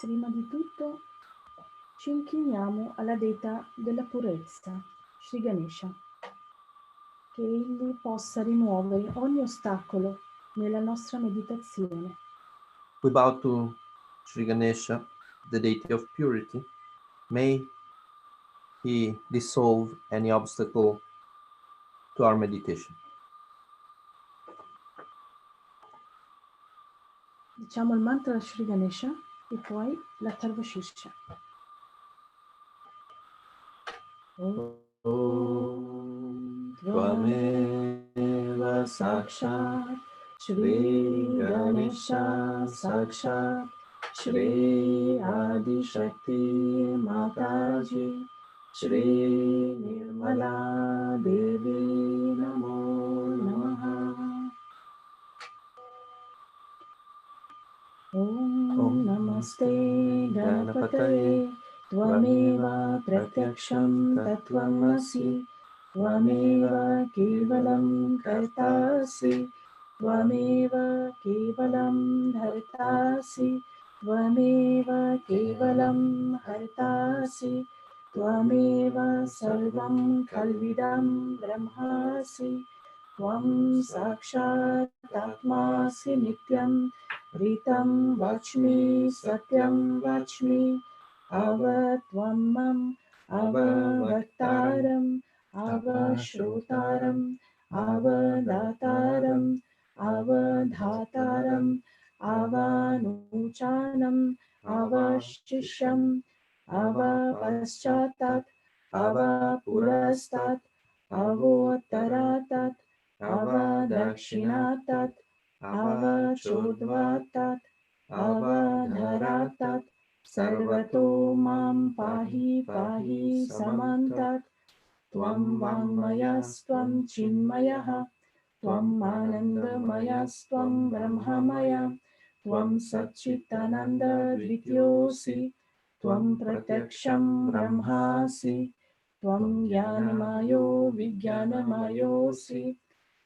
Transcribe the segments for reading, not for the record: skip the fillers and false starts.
Prima di tutto ci inchiniamo alla deità della purezza, Sri Ganesha, che egli possa rimuovere ogni ostacolo nella nostra meditazione. We bow to Sri Ganesha, the deity of purity. May he dissolve any obstacle to our meditation. Diciamo il mantra Sri Ganesha e poi la Tarvashisha. Om Tvameva Sakshat Shri Ganesha Sakshat Shri Adi Shakti Mataji Shri Nirmala Devi Namo Namaha. Om Namaste Ganapataye Tvameva Pratyaksham Tattvamasi Tvameva Kevalam Kartasi Tvameva Kevalam Dhartasi Tvameva Kevalam Hartasi Tvameva Sarvam Khalvidam Brahmasi Tvam Sakshat Atmasi Nityam Ritam Vachmi Satyam Vachmi Avattvamam Avavaktaram Avashrotaram Avadataram Avadhataram Avanuchanam Avashisham Avapaschattat Avapurastat Avottaratat Avadakshinatat Avachodvatat Avadharatat Sarvato Mam Pahi Pahi Samantat Tvam Vangmayastvam Chinmayaha Tvam Anandamayastvam Brahmamaya Tvam Satchitananda Dvityosi Tvam Pratyaksham Brahmasi Tvam Jnanamayo Vijnanamayosi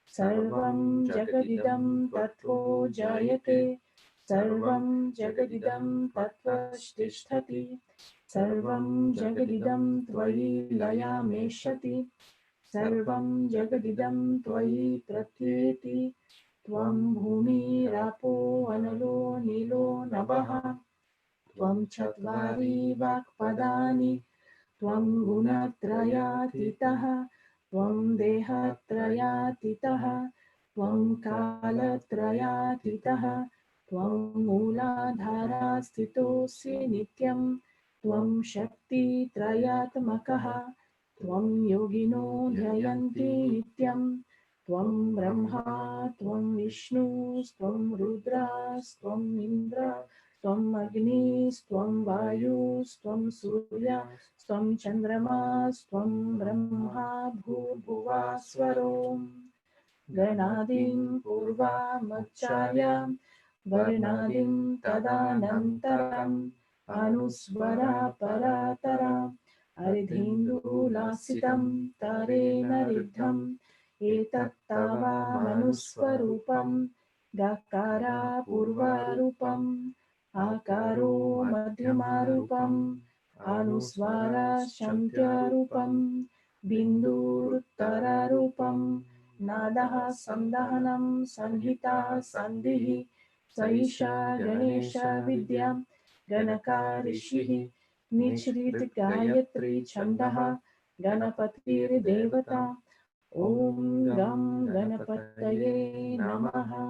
Sarvam Jagadidam Tattvo Jayate Sarvam Jagadidam Tattvastishtati Sarvam Jagadidam Tvayi Laya Meshati Sarvam Jagadidam Tvayi Pratyeti Tvam Bhumi Rapo Analo Nilo Nabaha Tvam Chatvari Vakpadani Tvam Gunatrayatitaha Tvam Dehatrayatitaha Tvam Kalatrayatitaha Tvam Mooladharastitosi Nityam Tvam Shakti Trayatmakaha Tvam Yogino Dhyayanti Nityam Tvam Brahma Tvam Vishnu Tvam Rudras Tvam Indra Tvam Agnis Tvam Vayus Tvam Surya Tvam Chandramas Tvam Brahma Bhuvaswarom Ganadim Purva Macharya Varnadim Tadanantaram Anusvara Paratara Aridhindu Lasitam Tarena Riddham Etattava Manusvarupam Gakara Purvarupam Akaro Madhyamarupam Anusvara Shantyarupam Bindurutararupam Nadaha Sandahanam Sanhita Sandhihi Saisha Ganesha Vidya Ganaka Rishihi Nichrit Gayatri Chandaha Ganapatir Devata Om Gam Ganapataye Namaha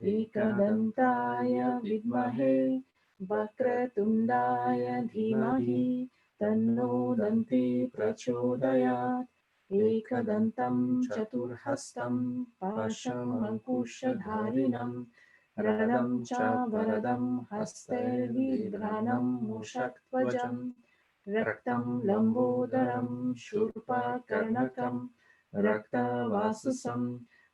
Ekadantaya Vidmahe Vakratundaya Dhimahi Tanno Danti Prachodayat Ekadantam Chaturhastam Pasham Ankushadharinam Radam cha Varadam Haste Vibhranam Mushattvajam Raktam Lambodaram Shurpa Karnakam Rakta Vasasam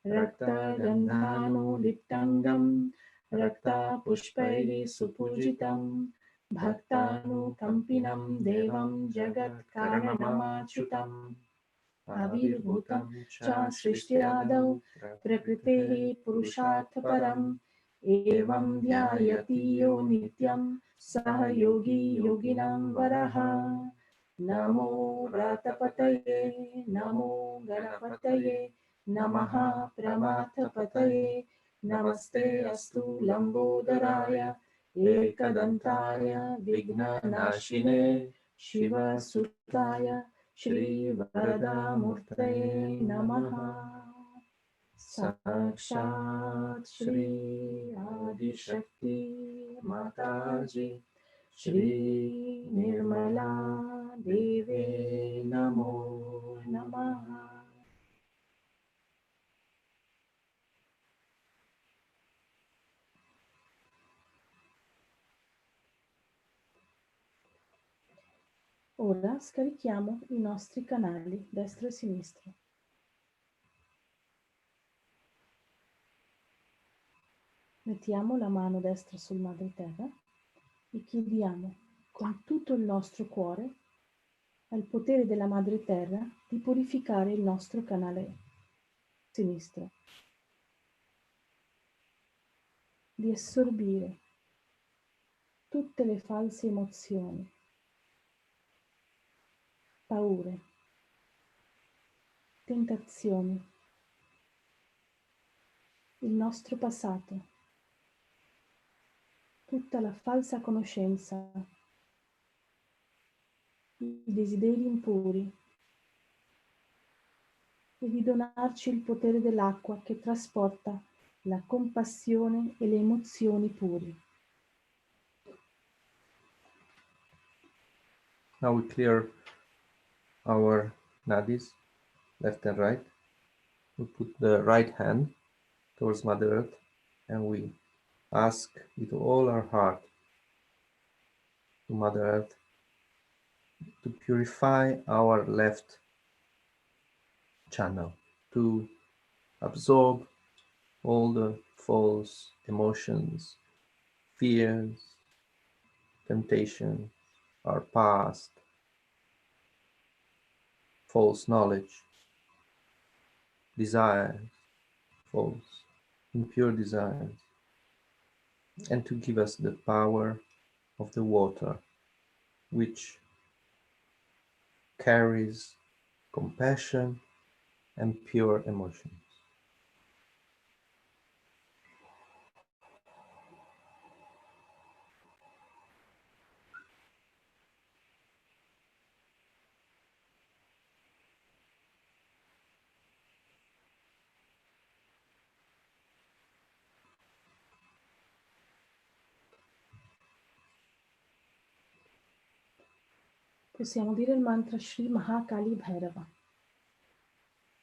Rakta Gandhanu Dittangam Rakta Pushpaihi Supujitam Bhaktanu Kampinam Devam Jagat Karanamachutam Avirbhutam cha Srishtiyadau Prakritehi Purushartha Param evam dhyayati yo nityam sah yogi yoginam varaha. Namo Vratapataye, Namo Ganapataye, Namaha Pramathapataye, Namaste Astu Lambodharaya, Ekadantaya Vignanashine, Shiva Sutaya, Shri Varadamurtaye Namaha. Sakshat Shri Adi Shakti Mataji, Shri Nirmala Deve Namo Namaha. Ora scarichiamo i nostri canali destro e sinistro. Mettiamo la mano destra sul Madre Terra e chiediamo con tutto il nostro cuore al potere della Madre Terra di purificare il nostro canale sinistro, di assorbire tutte le false emozioni, paure, tentazioni, il nostro passato, tutta la falsa conoscenza, i desideri impuri, e di donarci il potere dell'acqua che trasporta la compassione e le emozioni puri. Now we clear our nadis, left and right. We put the right hand towards Mother Earth and we ask with all our heart to Mother Earth to purify our left channel, to absorb all the false emotions, fears, temptation, our past, false knowledge, desires, false, impure desires, and to give us the power of the water, which carries compassion and pure emotions. Possiamo dire il mantra Shri Mahakali Bhairava.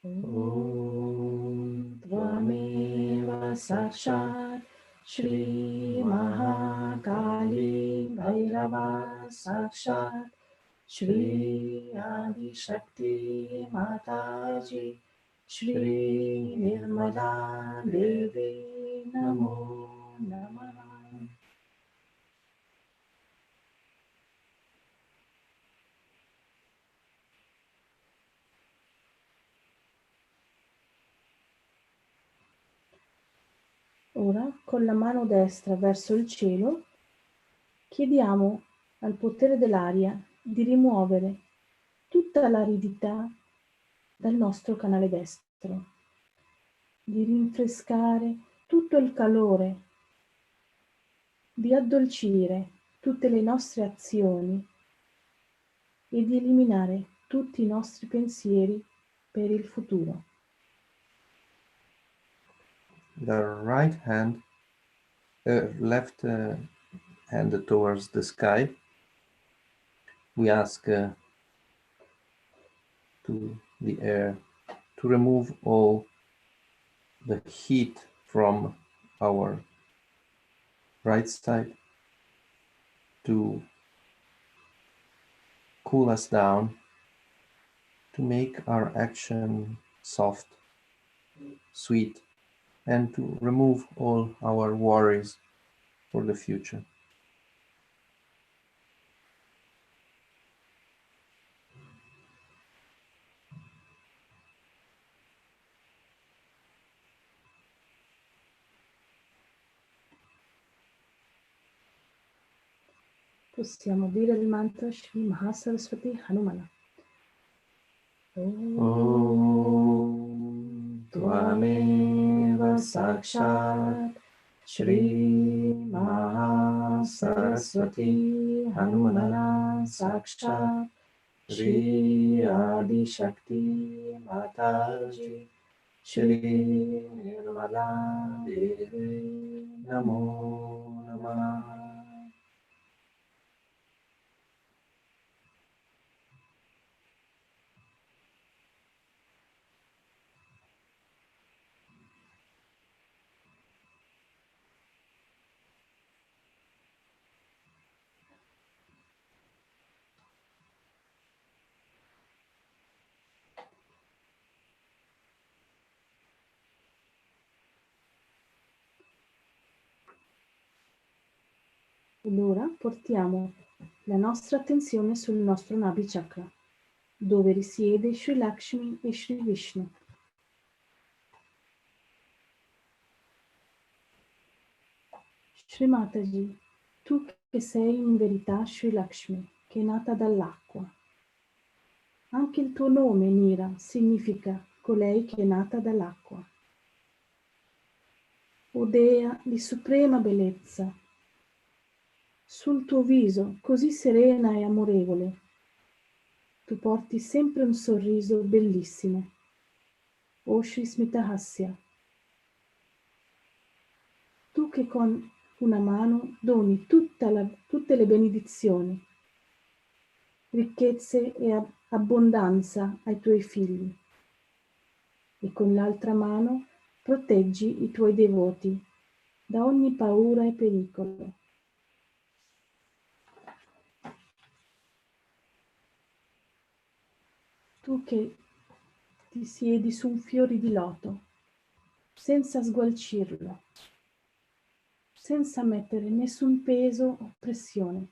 Om Tvameva Sakshat Shri Mahakali Bhairava Sakshat Shri Adi Shakti Mataji Shri Nirmala Devi Namo Namaha. Ora, con la mano destra verso il cielo, chiediamo al potere dell'aria di rimuovere tutta l'aridità dal nostro canale destro, di rinfrescare tutto il calore, di addolcire tutte le nostre azioni e di eliminare tutti i nostri pensieri per il futuro. The right hand, left hand towards the sky. We ask to the air to remove all the heat from our right side, to cool us down, to make our action soft, sweet, and to remove all our worries for the future. possiamo dire il mantra Shri Mahasaraswati Hanumana. Om Tvameva Sakshat Shri Mahasaraswati Hanumana Sakshat Shri Adi Shakti Mataji Shri Nirmala Devi Namo Namah. Ed ora portiamo la nostra attenzione sul nostro Nabhi Chakra, dove risiede Sri Lakshmi e Sri Vishnu. Shri Mataji, tu che sei in verità Sri Lakshmi, che è nata dall'acqua. Anche il tuo nome, Nira, significa colei che è nata dall'acqua. O Dea di suprema bellezza, sul tuo viso così serena e amorevole, tu porti sempre un sorriso bellissimo. O Shri Smitahasya, tu che con una mano doni tutte le benedizioni, ricchezze e abbondanza ai tuoi figli, e con l'altra mano proteggi i tuoi devoti da ogni paura e pericolo. Tu che ti siedi su un fiore di loto, senza sgualcirlo, senza mettere nessun peso o pressione.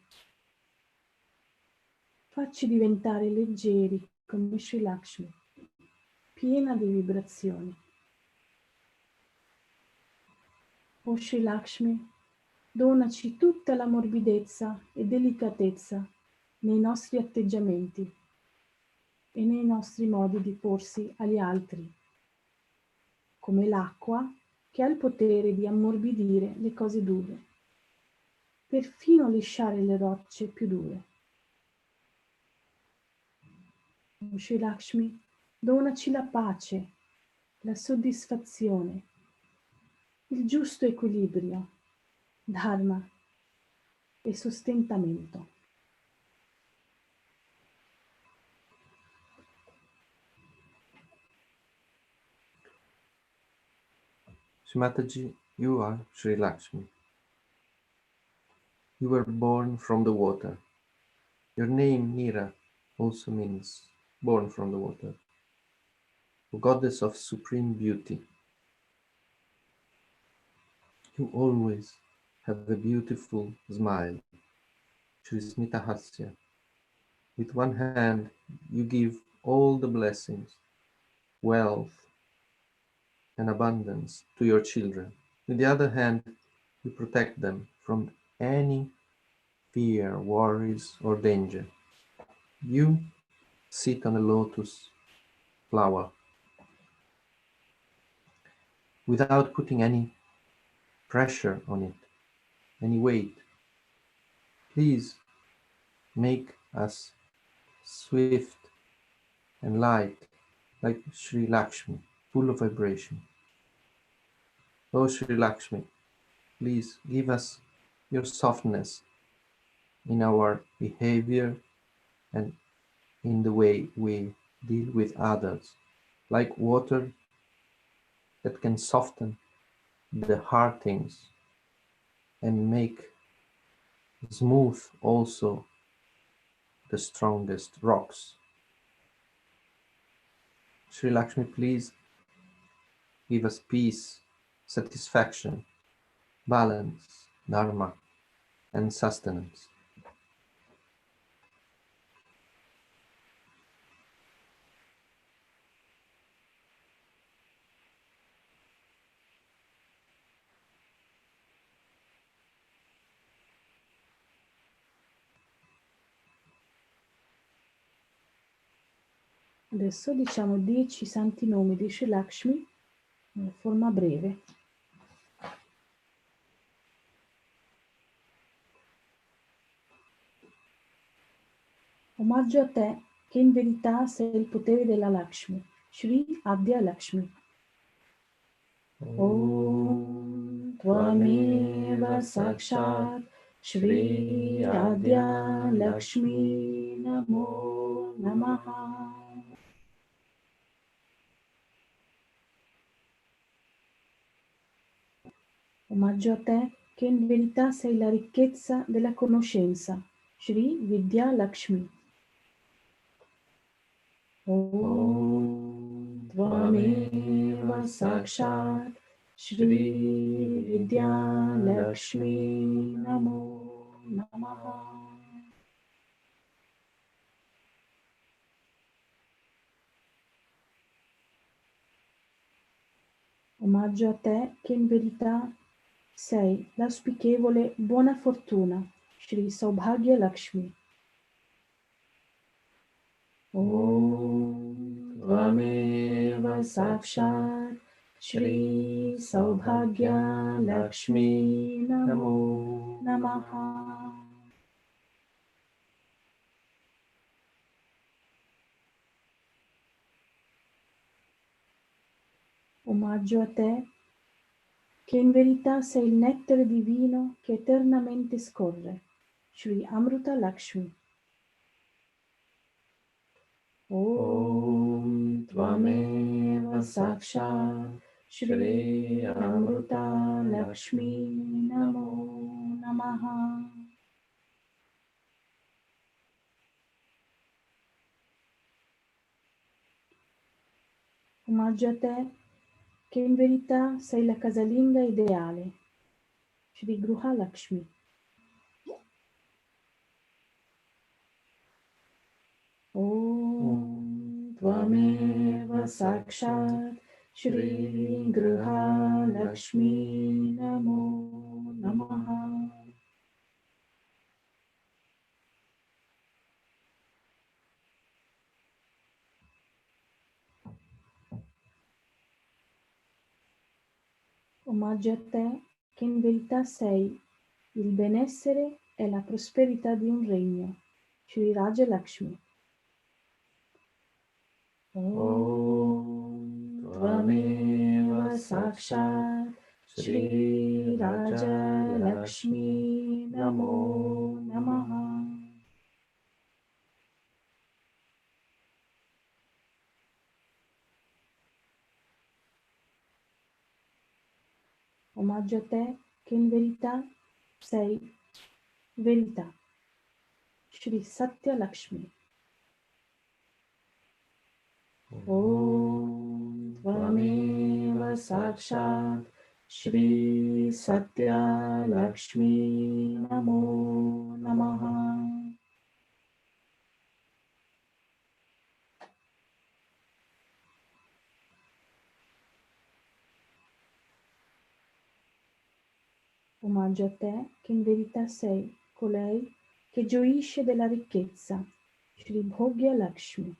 Facci diventare leggeri come Sri Lakshmi, piena di vibrazioni. O Sri Lakshmi, donaci tutta la morbidezza e delicatezza nei nostri atteggiamenti e nei nostri modi di porsi agli altri, come l'acqua che ha il potere di ammorbidire le cose dure, perfino lisciare le rocce più dure. O Sri Lakshmi, donaci la pace, la soddisfazione, il giusto equilibrio, dharma e sostentamento. Mataji, you are Sri Lakshmi. You were born from the water. Your name, Nira, also means born from the water. O goddess of supreme beauty, you always have a beautiful smile, Shri Smitahasya. With one hand, you give all the blessings, wealth, and abundance to your children. With the other hand, you protect them from any fear, worries, or danger. You sit on a lotus flower without putting any pressure on it, any weight. Please make us swift and light like Sri Lakshmi, full of vibration. Oh Sri Lakshmi, please give us your softness in our behavior and in the way we deal with others, like water that can soften the hard things and make smooth also the strongest rocks. Sri Lakshmi, please give us peace, satisfaction, balance, dharma, and sustenance. Adesso diciamo 10 santi nomi di Sri Lakshmi in forma breve. Omaggio a te, che in verità sei il potere della Lakshmi, Shri Adya Lakshmi. Om Tvameva Sakshat Shri Adya Lakshmi Namo Namaha. Omaggio a te, che in verità sei la ricchezza della conoscenza, Shri Vidya Lakshmi. Om Tvameva Sakshat Shri Vidya Lakshmi Namo Namaha. Omaggio a te, che in verità sei l'auspicevole buona fortuna, Shri Saubhagya Lakshmi. Om Tvameva Sakshat Shri Saubhagya Lakshmi Namo Namaha. Omaggio a te, che in verità sei il nettare divino che eternamente scorre, Shri Amruta Lakshmi. Om Tvameva Sakshat Shri Amruta Lakshmi Namo Namaha. Omaggio a te, che in verità sei la casalinga ideale, Shri Gruha Lakshmi. Om Tvameva Sakshat Shri Gruha Lakshmi Namo Namaha. Omaggio a te, che in verità sei il benessere e la prosperità di un regno, Shri Raja Lakshmi. Om Tvameva Sakshat Shri Raja Lakshmi Namo Namaha. Omaggio a te, che in verità sei verità, Shri Satya Lakshmi. Om Tvameva Sakshat Shri Satya Lakshmi Namo Namaha. Omaggio a te, che in verità sei colei che gioisce della ricchezza, Shri Bhogya Lakshmi.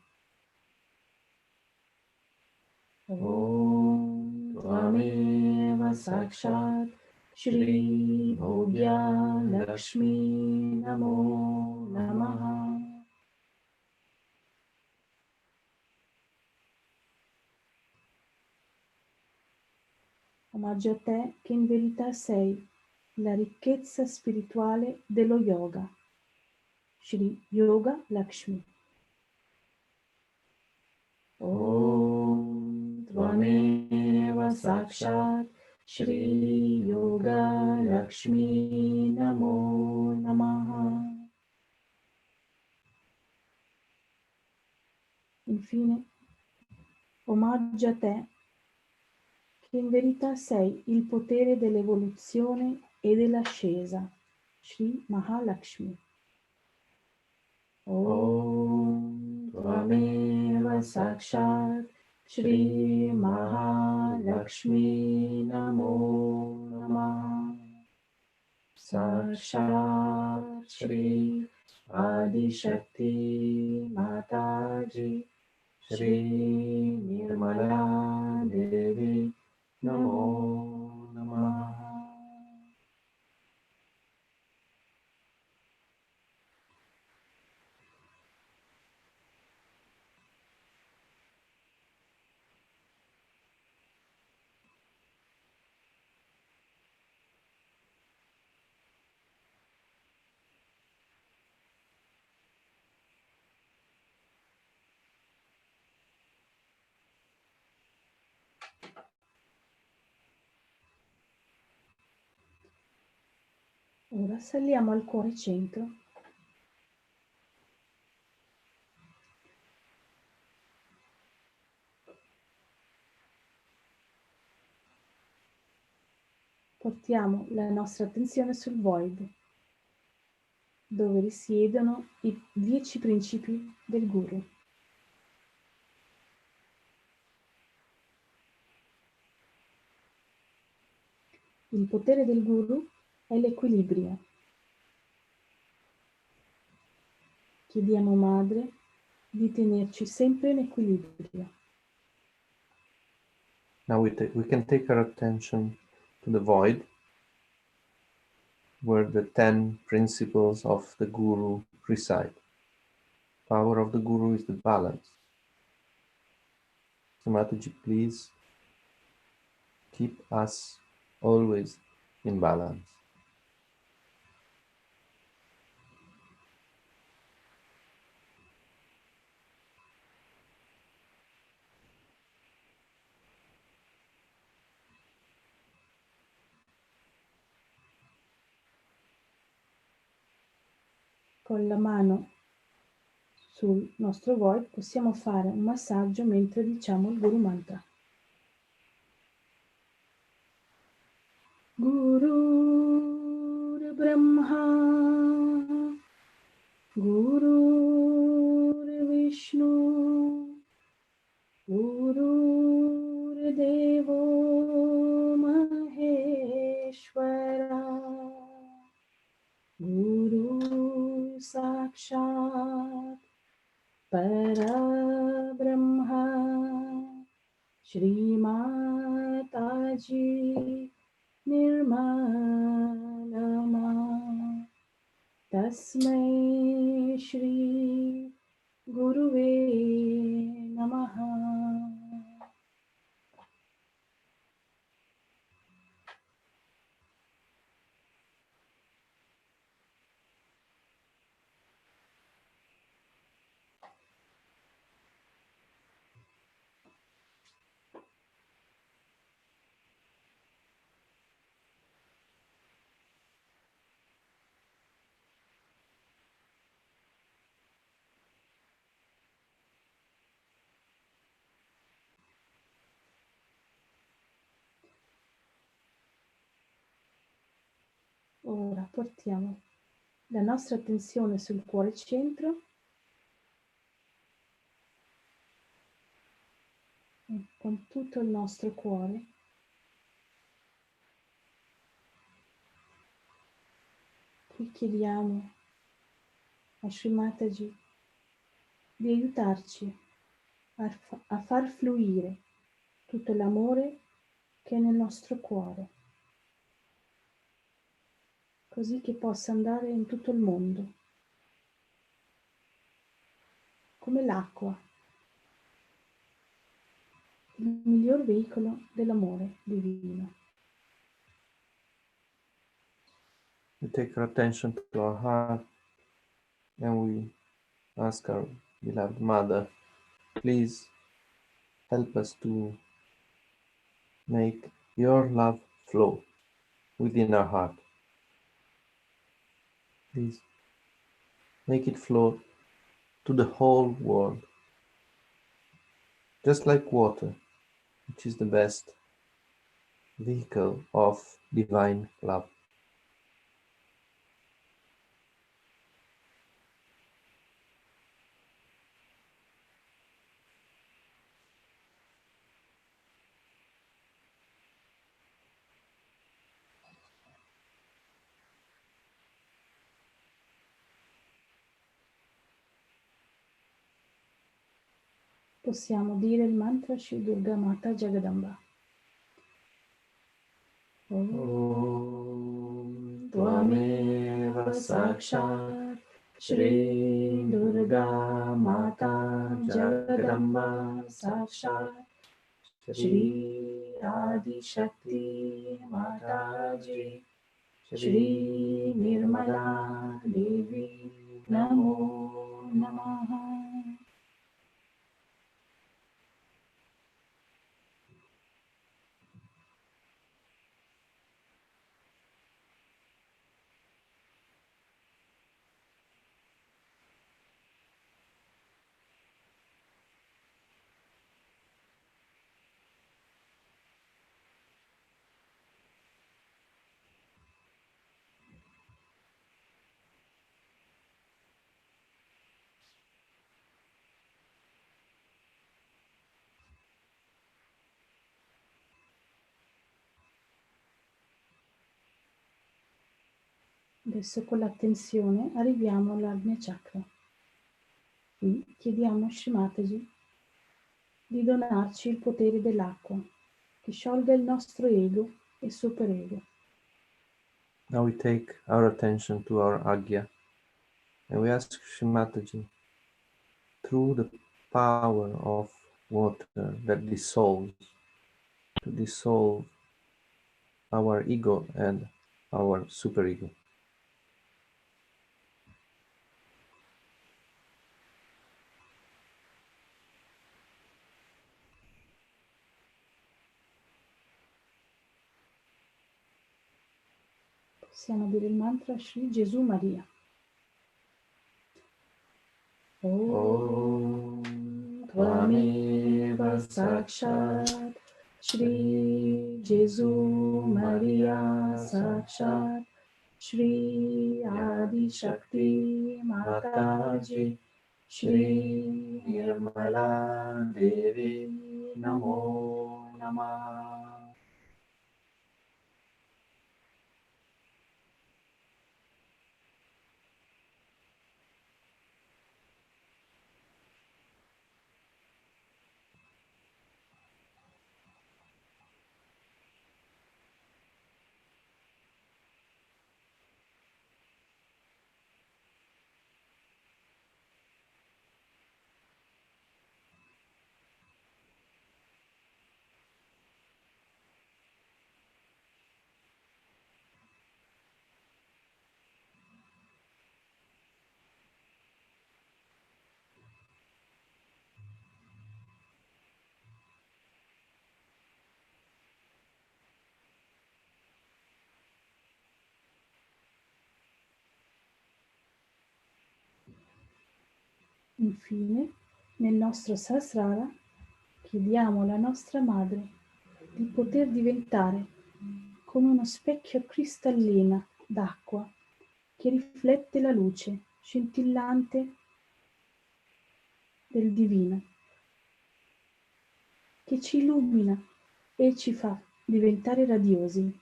Om Tvameva Sakshat Shri Bhogya Lakshmi Namo Namaha. Omaggio a te, che in verità sei la ricchezza spirituale dello yoga, Shri Yoga Lakshmi. Om Tvameva Sakshat Shri Yoga Lakshmi Namo Namaha. Infine, omaggio a te, che in verità sei il potere dell'evoluzione e dell'ascesa, Shri Mahalakshmi. Om Tvameva Sakshat Shri Mahalakshmi Namo Namaha. Sakshat Shri Adi Shakti Mataji Shri Nirmala Devi Namo Namaha. Ora saliamo al cuore centro. Portiamo la nostra attenzione sul void, dove risiedono i 10 principi del guru. Il potere del guru è l'equilibrio. Chiediamo, Madre, di tenerci sempre in equilibrio. Now we can take our attention to the void, where the 10 principles of the Guru reside. Power of the Guru is the balance. So Mataji, please keep us always in balance. Con la mano sul nostro void possiamo fare un massaggio mentre diciamo il Guru Mantra. Guru Brahma Guru Vishnu Guru Devo Maheshwara Guru Sakshat Parabrahma Shri Mataji Nirmalama Tasmai Shri Guruve Namaha. Ora portiamo la nostra attenzione sul cuore centro e con tutto il nostro cuore qui chiediamo a Shri Mataji di aiutarci a far fluire tutto l'amore che è nel nostro cuore, così che possa andare in tutto il mondo, come l'acqua, il miglior veicolo dell'amore divino. We take our attention to our heart and we ask our beloved Mother, please help us to make your love flow within our heart. Please make it flow to the whole world, just like water, which is the best vehicle of divine love. possiamo dire il mantra Shri Durga Mata Jagadamba. Om Tvameva Sakshat Shri Durga Mata Jagadamba Sakshat Shri Adi Shakti Mataji Shri Nirmala Devi Namo Namaha. Adesso con l'attenzione arriviamo all'Agnya Chakra. Qui chiediamo a Shri Mataji di donarci il potere dell'acqua, che sciolga il nostro ego e superego. Now we take our attention to our Agya and we ask Shri Mataji, through the power of water that dissolves, to dissolve our ego and our superego. Possiamo dire il mantra Shri Gesù Maria. Om Tvameva Sakshat Shri Gesù Maria Sakshat Shri Adi Shakti Mataji Shri Nirmala Devi Namo Namaha. Infine, nel nostro Sahasrara, chiediamo alla nostra madre di poter diventare come uno specchio cristallina d'acqua che riflette la luce scintillante del divino, che ci illumina e ci fa diventare radiosi.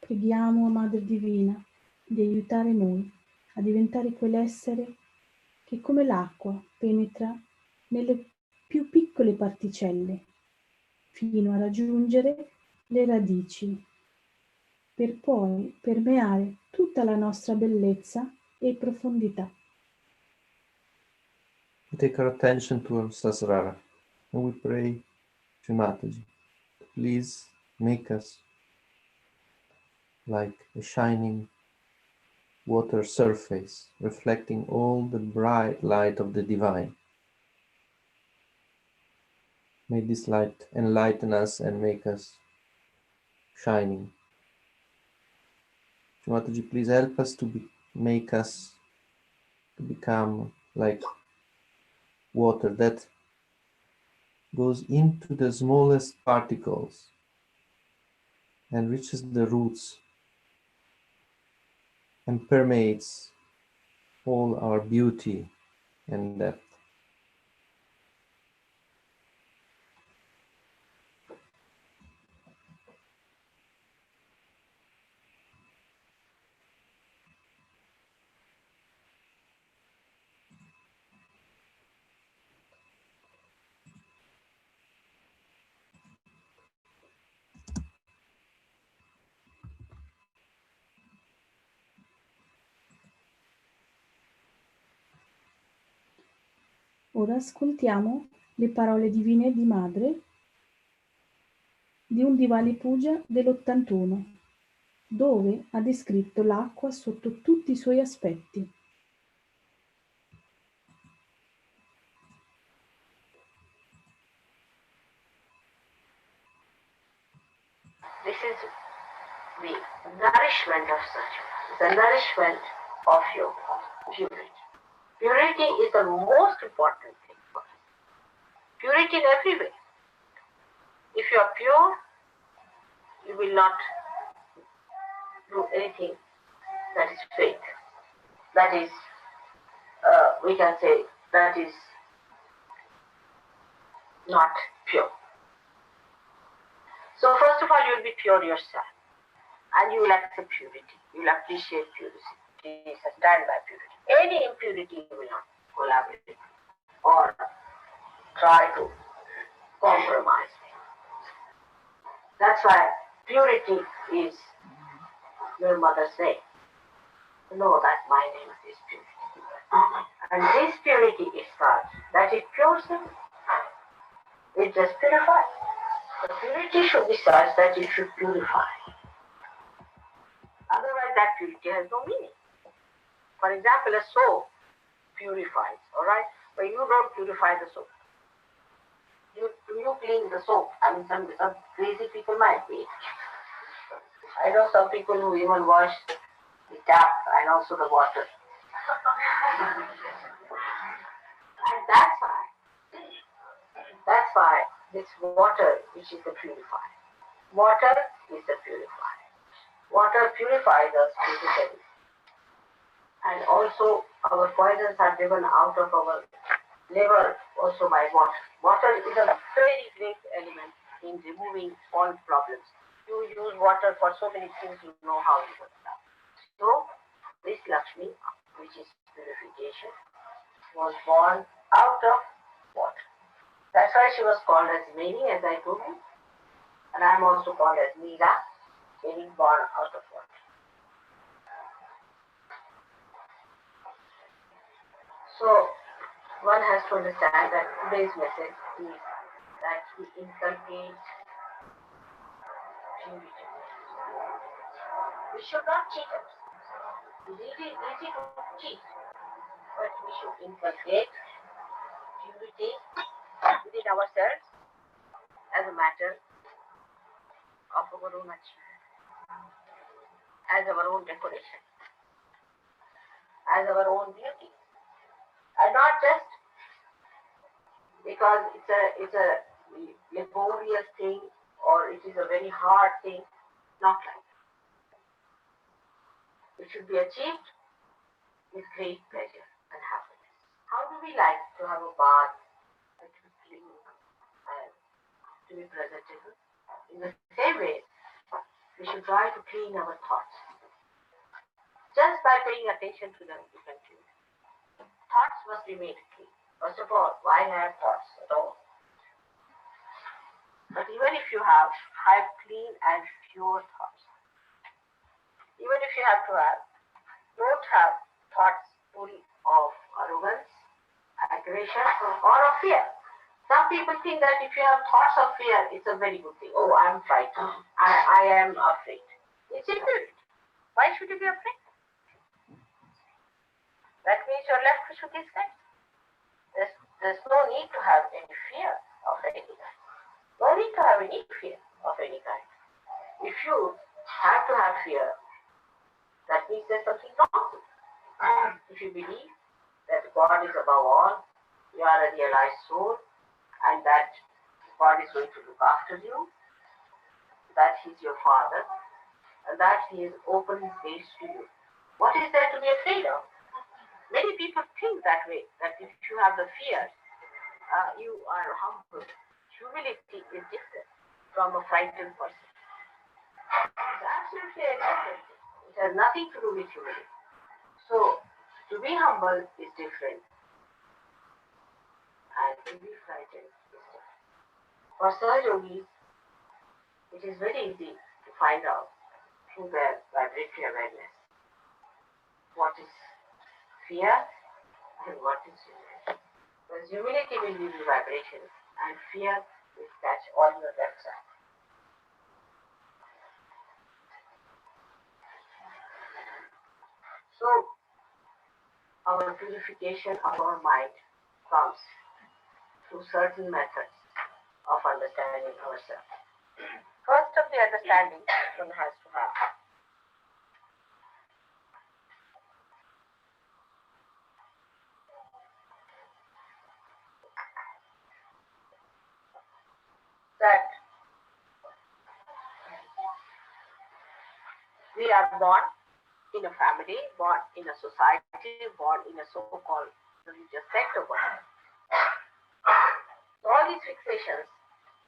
Preghiamo, Madre Divina, di aiutare noi a diventare quell'essere che come l'acqua penetra nelle più piccole particelle fino a raggiungere le radici, per poi permeare tutta la nostra bellezza e profondità. We take our attention to our Sasrara and we pray, Shri Mataji, please make us like a shining water surface, reflecting all the bright light of the divine. May this light enlighten us and make us shining. Shri Mataji, please help us to make us to become like water that goes into the smallest particles and reaches the roots and permeates all our beauty and depth. Ora ascoltiamo le parole divine di madre di un Diwali Puja dell'81, dove ha descritto l'acqua sotto tutti i suoi aspetti. This is the nourishment of such, the nourishment of your purity. Purity is the most important thing for us. Purity in every way. If you are pure, you will not do anything that is fake. That is, we can say, that is not pure. So first of all, you will be pure yourself. And you will accept purity. You will appreciate purity. Stand by purity. Any impurity you will not collaborate or try to compromise. That's why purity is your mother's name. Know that my name is purity. And this purity is such that it pures him. It just purifies. The purity should be such that it should purify. Otherwise, that purity has no meaning. For example, a soap purifies, alright? But you don't purify the soap. You clean the soap. I mean, some crazy people might be. I know some people who even wash the tap and also the water. And that's why this water, which is the purifier. Water is the purifier. Water purifies us physically. And also our poisons are driven out of our liver also by water. Water is a very great element in removing all problems. You use water for so many things, you know how it works out. So this Lakshmi, which is purification, was born out of water. That's why she was called as Meni, as I told you. And I'm also called as Meera, meaning born out of water. So one has to understand that today's message is that we inculcate purity. We should not cheat ourselves. It's easy to cheat, but we should inculcate purity within ourselves as a matter of our own achievement, as our own decoration, as our own beauty. And not just because it's a laborious thing or it is a very hard thing, not like that. It should be achieved with great pleasure and happiness. How do we like to have a bath and to be clean and to be presentable? In the same way, we should try to clean our thoughts. Just by paying attention to them, you can clean. Thoughts must be made clean. First of all, why have thoughts at all? But even if you have clean and pure thoughts, even if you don't have thoughts full of arrogance, aggression, or of fear. Some people think that if you have thoughts of fear, it's a very good thing. Oh, I'm frightened. I am afraid. It's impurity. Why should you be afraid? That means your left should be scared. There's no need to have any fear of any kind. No need to have any fear of any kind. If you have to have fear, that means there's something wrong. If you believe that God is above all, you are a realized soul, and that God is going to look after you, that He is your Father, and that He has opened His gates to you. What is there to be afraid of? Many people think that way, that if you have the fear, you are humble. Humility is different from a frightened person. It's absolutely a different thing. It has nothing to do with humility. So, to be humble is different, and to be frightened is different. For Sahaja Yogis, it is very easy to find out through their vibratory awareness what is fear and what is humility. Because humility will give you vibration and fear will catch all your left side. So, our purification of our mind comes through certain methods of understanding ourselves. First of the understanding one has to have that we are born in a family, born in a society, born in a so-called religious sector. So all these fixations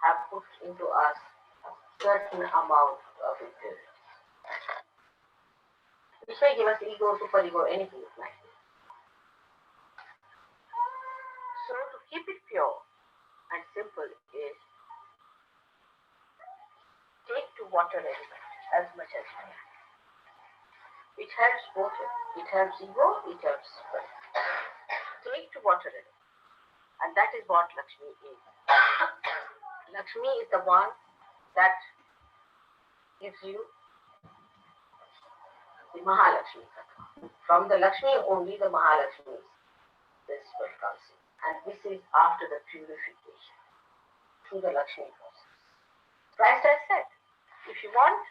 have put into us certain amount of impurity, which may give us ego, superego, anything like this. So to keep it pure and simple is take to water element as much as you can. It helps both. It helps ego, it helps spirit. Take to water element. And that is what Lakshmi is. Lakshmi is the one that gives you the Mahalakshmi. From the Lakshmi only the Mahalakshmi principle comes in. And this is after the purification through the Lakshmi process. Christ has said, if you want,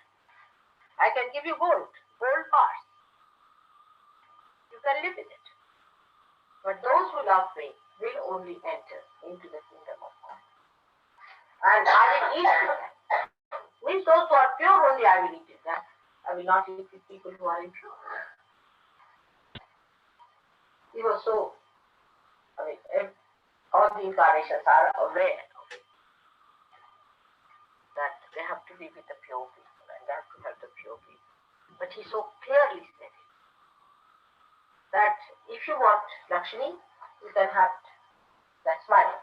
I can give you gold parts. You can live with it. But those who love me will only enter into the kingdom of God. And I will eat with them. Means those who are pure only I will eat with them. I will not eat with people who are impure. He was so, all the incarnations are aware of it. That they have to be with the pure people and they have to have the pure people. But he so clearly said it. That if you want Lakshmi, you can have it. That's mine.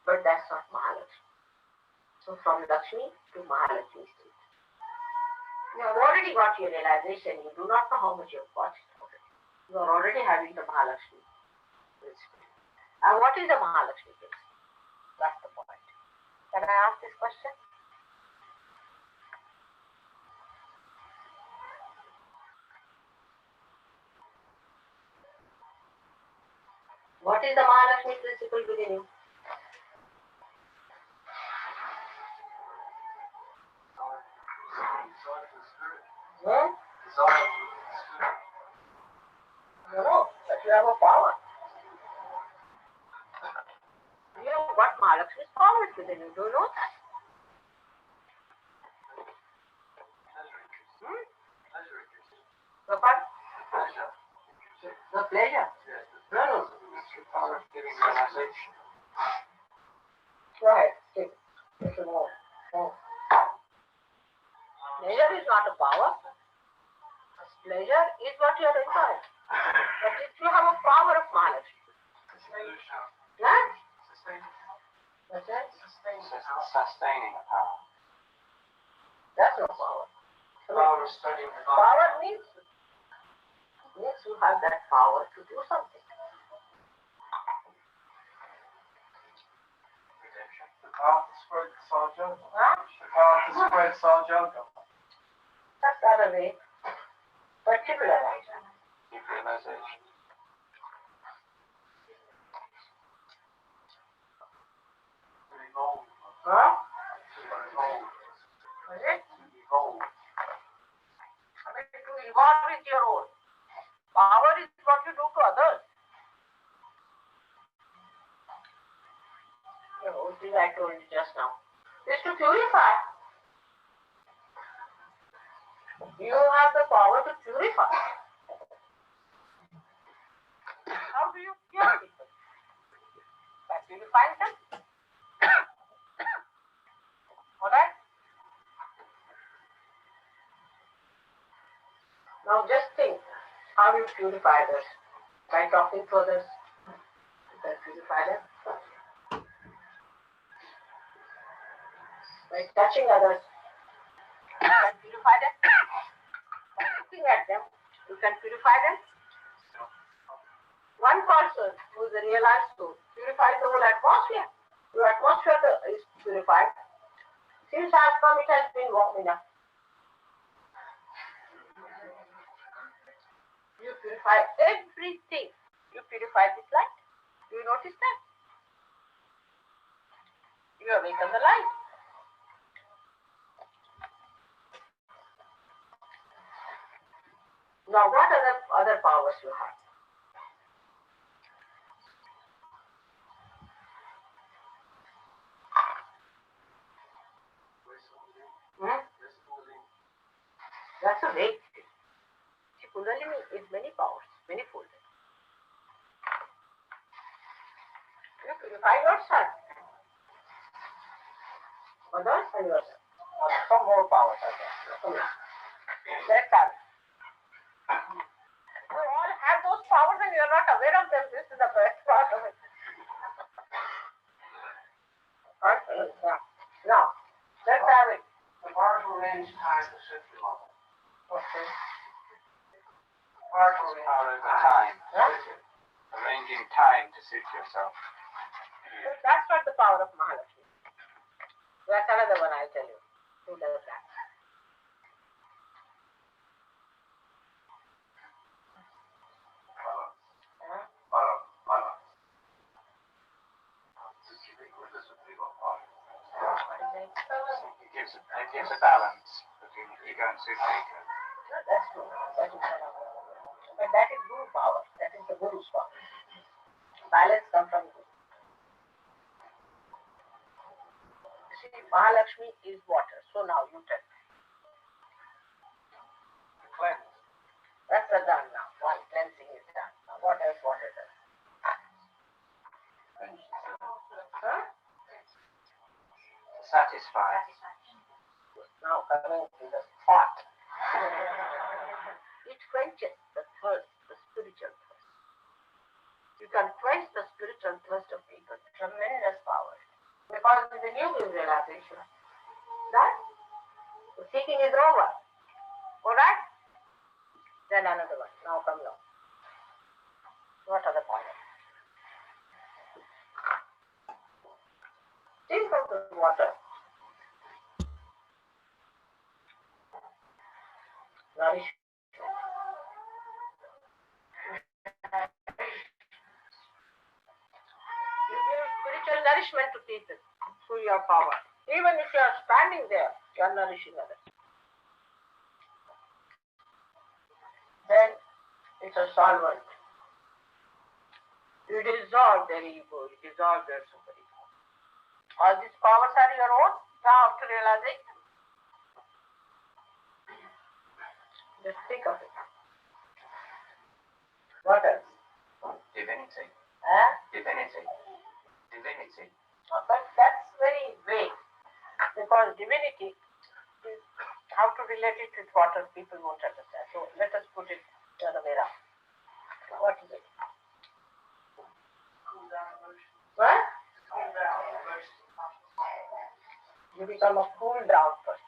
But that's not Mahalakshmi. So from Lakshmi to Mahalakshmi state. You have already got your realization. You do not know how much you have got it already. You are already having the Mahalakshmi principle. And what is the Mahalakshmi principle? That's the point. Can I ask this question? What is the Mahalakshmi principle within you? Hmm? No, but you have a power. You know what Mahalakshmi's power is within you. Do you know that? The what? The pleasure. No. Power of giving realization. Go ahead. Take it. No. Pleasure is not a power. Pleasure is what you are enjoying. But if you have a power of Mahalakshmi. Huh? What's that? Sustaining power. That's no power. Power of studying the body. Power means you have that power to do something. The power to spread Sal Yoga. Huh? The power to spread Sal Yoga. That's the other way. Particular way. Realization. Evolve. Huh? Evolve. Is it? Evolve. I mean, to evolve is your own. Power is what you do to others. The whole thing I told you just now is to purify. You have the power to purify. How do you cure people? By purifying them. Alright? Now just think how you purify others. By talking to others, you can purify them. By touching others, you can purify them. By looking at them, you can purify them. One person who is a realized soul purifies the whole atmosphere. Your atmosphere is purified. Since I have come, it has been warm enough. You purify everything. You purify this light. Do you notice that? You awaken the light. Now, what other powers you have? That's a vague thing. Kundalini is many powers, many folded. You purify yourself. Others and yourself. Some more powers are there. Let's have it. You all have those powers and you're not aware of them. This is the best part of it. Okay, yeah. Now, let's have it. The bar to arrange time to shift your level. Okay. Bar to arrange time. Arranging time to suit yourself. So that's not the power of Mahalakshmi. That's another one I'll tell you. Who does that? It gives a balance between ego and super-ego. No, that's true. That is another. But that is Guru power. That is the Guru's power. Balance comes from Guru. See, Mahalakshmi is water. So now you tell me. Cleanse. That's the done now. One cleansing is done. Now what else water does? Huh? Satisfy. Now coming to the thought. It quenches the thirst, the spiritual thirst. You can quench the spiritual thirst of people. Tremendous power. Because it's a new realization. That the seeking is over. Alright? Then another one. Now come now. What other power? Think of the water. Nourish. You give spiritual nourishment to people through your power. Even if you are standing there, you are nourishing others. Then it's a solvent. You dissolve their ego, you dissolve their super ego. All these powers are your own. Now to realization. Just think of it. What else? Divinity. Huh? Divinity. Divinity. But that's very vague. Because divinity is how to relate it with water, people won't understand. So let us put it the other way around. What is it? What? You become a cool down person.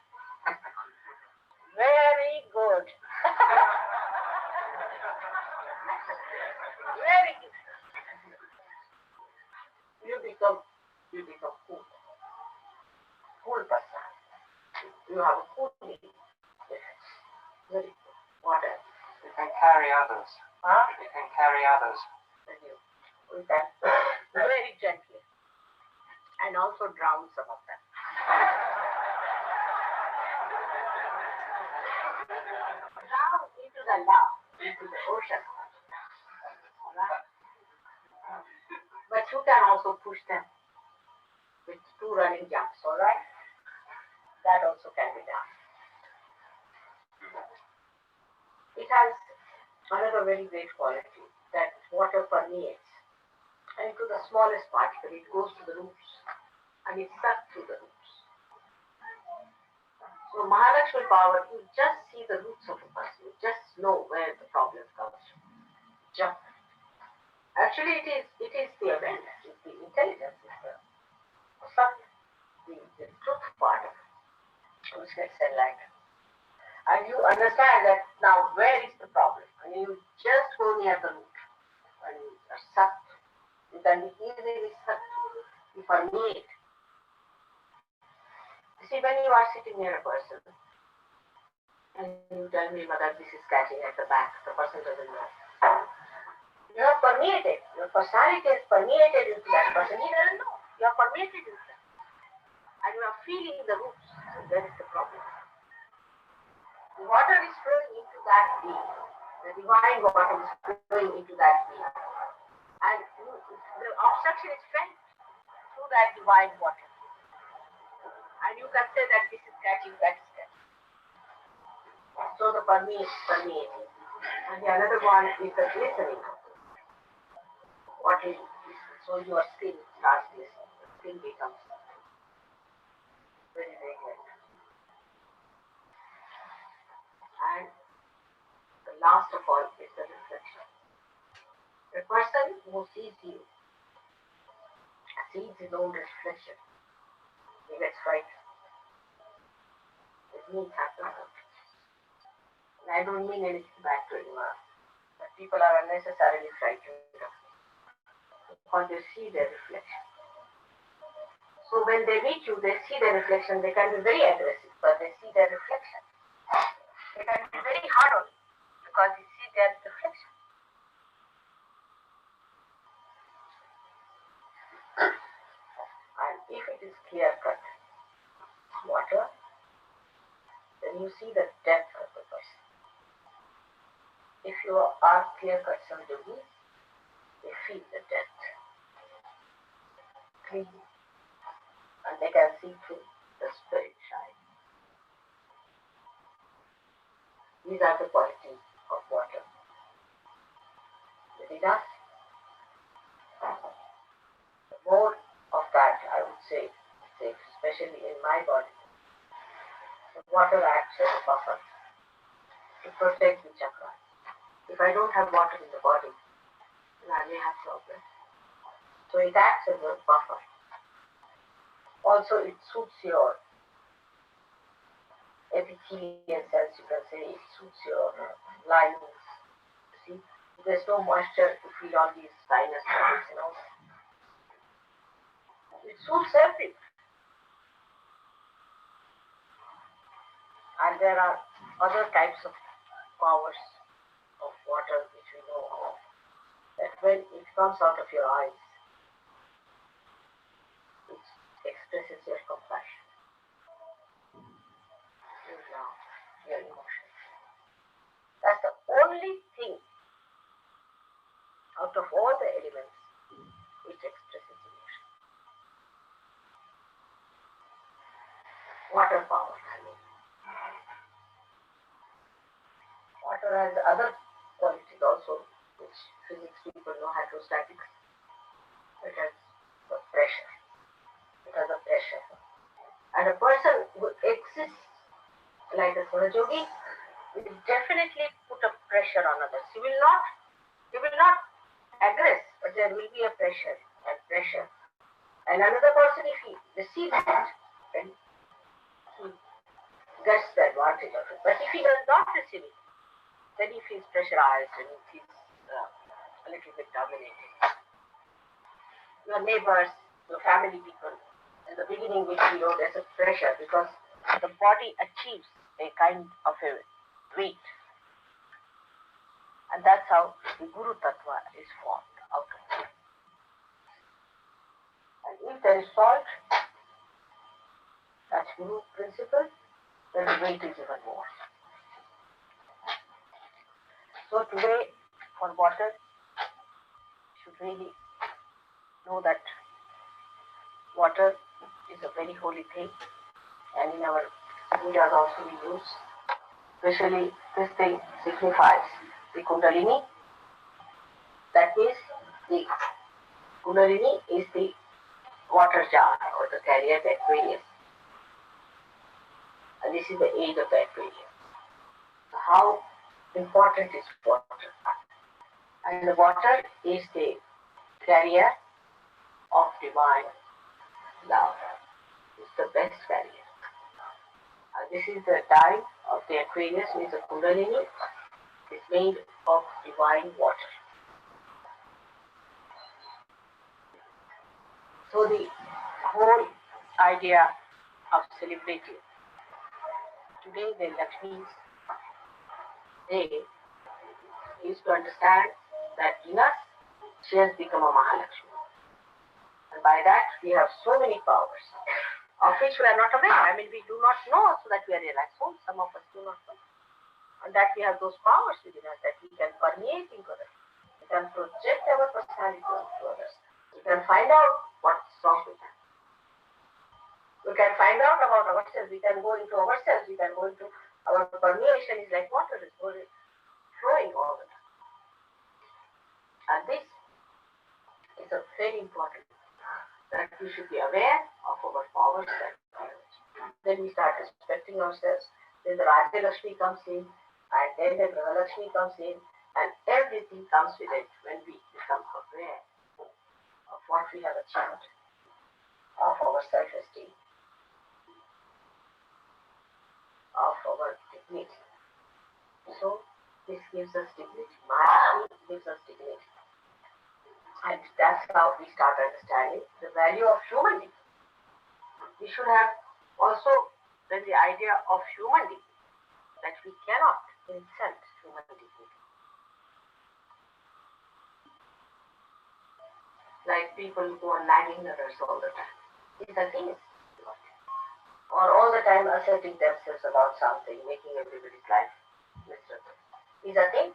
Very good. Very good. You become cool. Cool person. You have a cool meaning. Very good. What else? You can carry others. Huh? You can carry others. We can very gently. And also drown some of them. Drown into the love, into the ocean. Right? But you can also push them with 2 running jumps, alright? That also can be done. It has another very great quality that water permeates. And to the smallest particle, it goes to the roots. And it sucks through the roots. So Mahalakshmi power, you just see the roots of a person. You just know where the problem comes from. Jump. Actually, it is the awareness, it's the intelligence, it's the truth part of it, which gets enlightened. And you understand that now where is the problem? And you just go near the root. or sucked. You can be easily sucked. You permeate. You see, when you are sitting near a person and you tell me, Mother, this is catching at the back, the person doesn't know. You have permeated. Your personality is permeated into that person. He doesn't know. You are permeated into that. And you are feeling the roots. So that is the problem. The water is flowing into that being. The divine water is flowing into that being. And the obstruction is felt through that divine water. And you can say that this is catching, that is catching. So the permeating. And the another one is the glistening. What is this? So your skin starts glistening. The skin becomes very radiant. And the last of all is the reflection. The person who sees you sees his own reflection. He gets frightened. His knees have to hurt. And I don't mean anything bad to anyone, but people are unnecessarily frightened because they see their reflection. So when they meet you, they see their reflection. They can be very aggressive, but they see their reflection. They can be very hard on you because they see their reflection. And if it is clear-cut water, then you see the depth of the person. If you are clear-cut some yogis, they feel the depth clean, and they can see through the spirit shine. These are the qualities of water. Vidas. The more of that, I would say, especially in my body, the water acts as a buffer to protect the chakras. If I don't have water in the body, then I may have problems. So it acts as a buffer. Also, it suits your epithelial cells, you can say. It suits your linings. See, there's no moisture to feel on these sinus lines, It suits everything. And there are other types of powers of water which we know of. That when it comes out of your eyes, it expresses your compassion, your love, your emotions. That's the only thing out of all the elements which expresses emotion. Water power, I mean. Water has other qualities also, which physics people know, hydrostatics. It has the pressure. It has a pressure. And a person who exists like a Surajogi will definitely put a pressure on others. He will not aggress, but there will be a pressure and pressure. And another person, if he receives it, then he gets the advantage of it. But if he does not receive it, then he feels pressurized and he feels a little bit dominated. Your neighbors, your family people, in the beginning which we know there's a pressure because the body achieves a kind of a weight. And that's how the Guru Tattva is formed out of it. And if there is salt, that's Guru principle, then the weight is even more. So today, for water, you should really know that water is a very holy thing, and in our pujas also we use. Especially this thing signifies the Kundalini. That means the Kundalini is the water jar or the carrier, the Aquarius. And this is the age of the Aquarius. So how important is water? And the water is the carrier of divine love. It's the best carrier. And this is the time of the Aquarius, means the Kundalini is made of divine water. So the whole idea of celebrating today, the Lakshmi's day, is to understand that in us, she has become a Mahalakshmi. And by that, we have so many powers, of which we are not aware. I mean, we do not know so that we are realized. So some of us do not know. And that we have those powers within us, that we can permeate into others. We can project our personality onto others. We can find out what's wrong with us. We can find out about ourselves. We can go into ourselves. We can go into our permeation is like water, is flowing all the time. And this is a very important that we should be aware of our powers. Then we start respecting ourselves. Then the Raja Lakshmi comes in, and then the Graha Lakshmi comes in, and everything comes with it when we become aware of what we have achieved, of our self-esteem, of our dignity. So this gives us dignity. Mahalakshmi gives us dignity. And that's how we start understanding the value of human dignity. We should have also then the idea of human dignity, that we cannot insult human dignity. Like people who are nagging others all the time. These are things. Or all the time asserting themselves about something, making everybody's life miserable. These are things.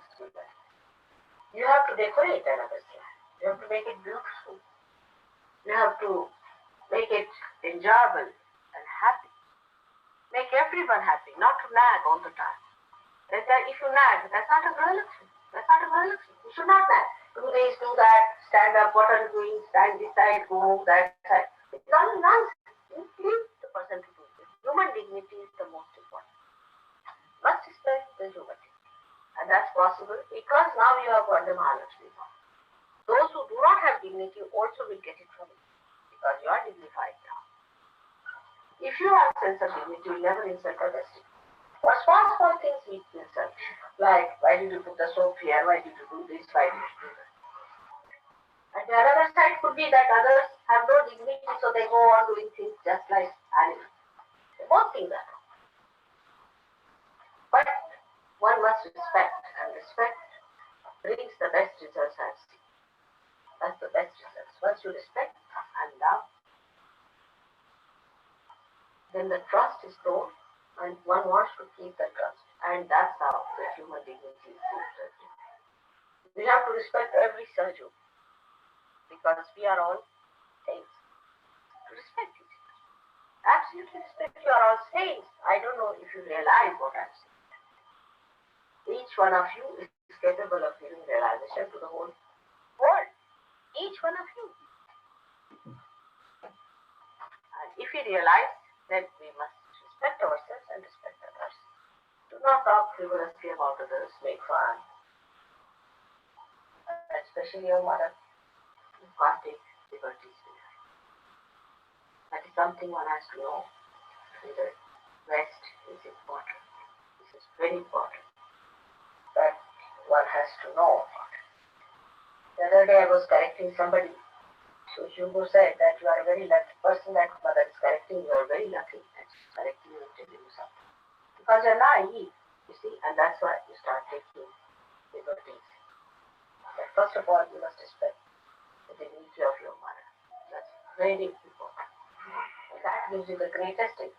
You have to decorate another's life. You have to make it beautiful. You have to make it enjoyable and happy. Make everyone happy, not to nag all the time. If you nag, that's not a Graha Lakshmi. That's not a Graha Lakshmi. You should not nag. Do this, do that, stand up, what are you doing? Stand this side, go that side. It's all nonsense. You leave the person to do this. Human dignity is the most important. Must respect the human dignity. And that's possible because now you have got the Mahalakshmi. Those who do not have dignity also will get it from it because you are dignified now. If you have sense of dignity, you will never insult others. For small things we insult. Like, why did you put the soap here? Why did you do this? Why did you do that? And the other side could be that others have no dignity, so they go on doing things just like animals. They both think that. But one must respect, and respect brings the best results I've seen. That's the best results. Once you respect and love, then the trust is grown and one wants to keep the trust. And that's how the human dignity is built. We have to respect every surgeon because we are all saints. Respect each other. Absolutely respect. You are all saints. I don't know if you realize what I'm saying. Each one of you is capable of giving realization to the whole world. Each one of you. And if we realize, then we must respect ourselves and respect others. Do not talk frivolously about others, make fun. Especially your mother. You can't take liberties with her. That is something one has to know. In the West is important. This is very important. That one has to know about it. The other day I was correcting somebody. So Hugo said that you are a very lucky person, that mother is correcting you, are very lucky that she's correcting you and telling you something. Because you're naive, you see, and that's why you start taking liberties. But first of all, you must respect the dignity of your mother. That's very important. And that gives you the greatest dignity.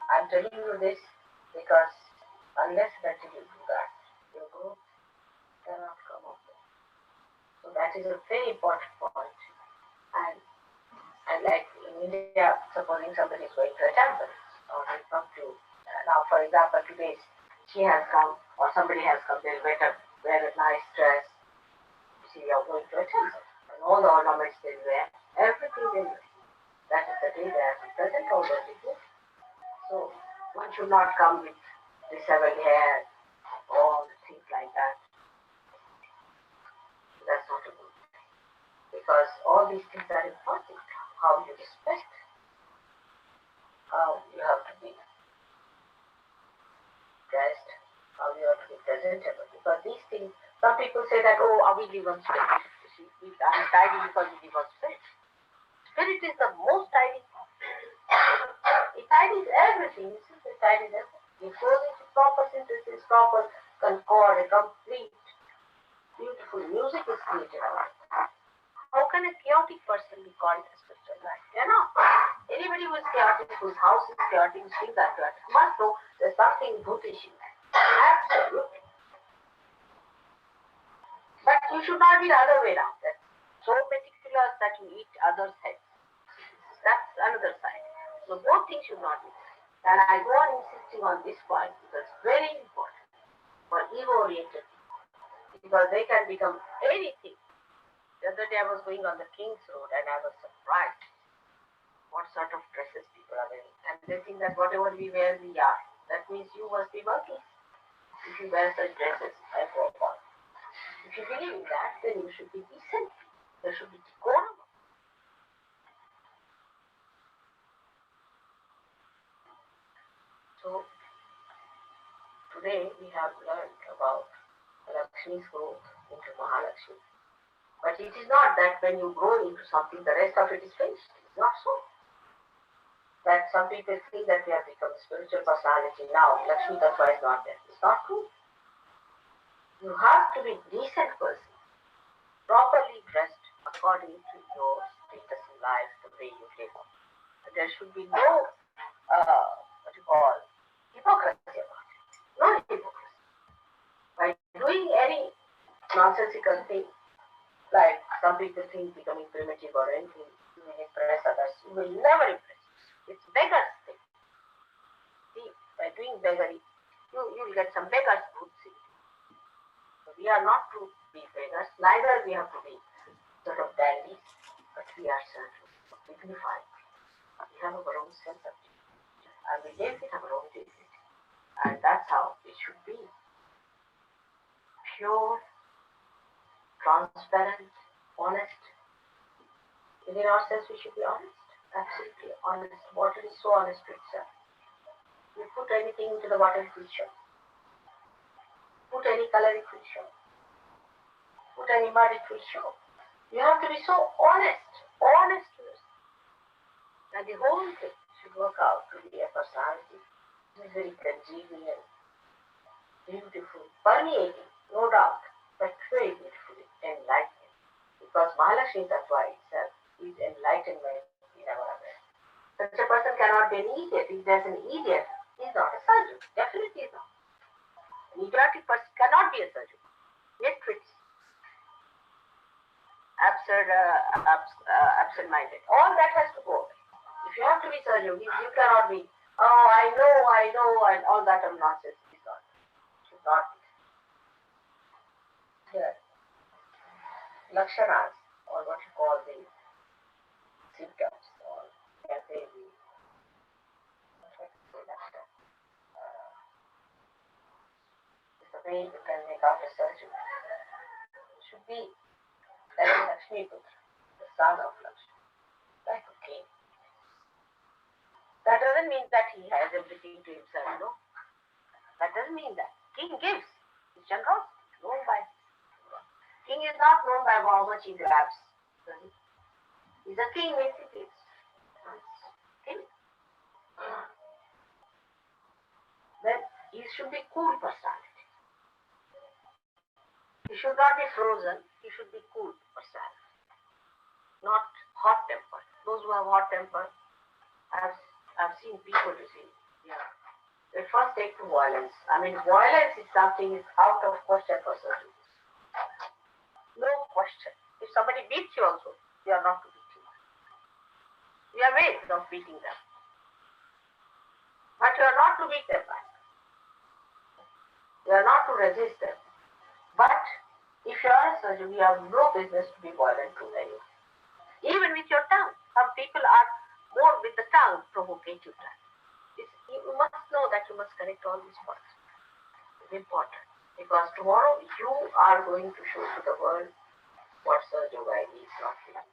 I'm telling you this because unless and until you do that, your growth cannot come up. So that is a very important point. And like in India, supposing somebody is going to a temple or they come to, now for example, today she has come or somebody has come, they'll wear a nice dress. You see, you're going to a temple and all the ornaments they wear, everything they wear. That is the day they have to present all the things. So one should not come with disheveled hair, all things like that. That's not a good thing. Because all these things are important. How you respect, how you have to be dressed, how you have to be presentable. Because these things, some people say that, oh, we live on straight. You see, I'm tidy because we live on straight. Spirit is the most tidy. It tidies everything. It tidies everything. It goes into proper synthesis, proper concord, a complete, beautiful music is created out of it. How can a chaotic person be called a spiritual life? You know, anybody who is chaotic, whose house is chaotic, whose things are chaotic, must know there's something brutish in that. Absolutely. But you should not be the other way around. That's so meticulous that you eat others' heads. That's another side. So both things should not be there. And I go on insisting on this point because it's very important for ego-oriented people. Because they can become anything. The other day I was going on the King's Road and I was surprised what sort of dresses people are wearing. And they think that whatever we wear, we are. That means you must be working if you wear such dresses I go upon. If you believe in that, then you should be decent. There should be decorum. So today we have learned about Lakshmi's growth into Mahalakshmi. But it is not that when you grow into something, the rest of it is finished. It's not so. That some people think that we have become spiritual personality now. Lakshmi Tattva is not there. It's not true. You have to be decent person, properly dressed according to your status in life, the way you live. There should be no, hypocrisy about it. No hypocrisy. By doing any nonsensical thing, like some people think becoming primitive or anything, you may impress others. You will never impress. It's beggar's thing. See, by doing beggary, you will get some beggar's food. So we are not to be beggars, neither we have to be sort of dandies, but we are certainly dignified. We have our own sense of dignity, and we live with our own dignity. And that's how it should be. Pure, transparent, honest. Within ourselves we should be honest, absolutely honest. Water is so honest to itself. You put anything into the water, it will show. Put any color, it will show. Put any mud, it will show. You have to be so honest to yourself. And the whole thing should work out to be a personality. It is very congenial, beautiful, permeating, no doubt, but very beautifully enlightening. Because Mahalakshmi Tattva itself is enlightenment in our awareness. Such a person cannot be an idiot. If there's an idiot, he is not a surgeon. Definitely not. An idiotic person cannot be a surgeon. Nitwits, absent-minded. All that has to go away. If you have to be surgeon, you cannot be, oh, I know, and all that of nonsense is not. Should not be. Here, lakshanas, or what you call the symptoms, or can they be, the way you can make out a surgeon should be like Lakshmi Putra, the son of Lakshmi, like a king. That doesn't mean that he has everything to himself, no. That doesn't mean that. King gives. He's generosity, known by. King is not known by how much he grabs. He's a king when he gives. King. Then he should be cool personality. He should not be frozen. He should be cool personality. Not hot tempered. Those who have hot temper, I've seen people, you see, they first take to violence. I mean, violence is something is out of question for certain. No question. If somebody beats you also, you are not to beat him. We are ways of beating them. But you are not to beat them back. You are not to resist them. But if you are a surgeon, you have no business to be violent to anyone. Even with your tongue. Some people are more with the tongue provocative. You must know that you must correct all these points. It's important. Because tomorrow you are going to show to the world what Sir Yogi is not like.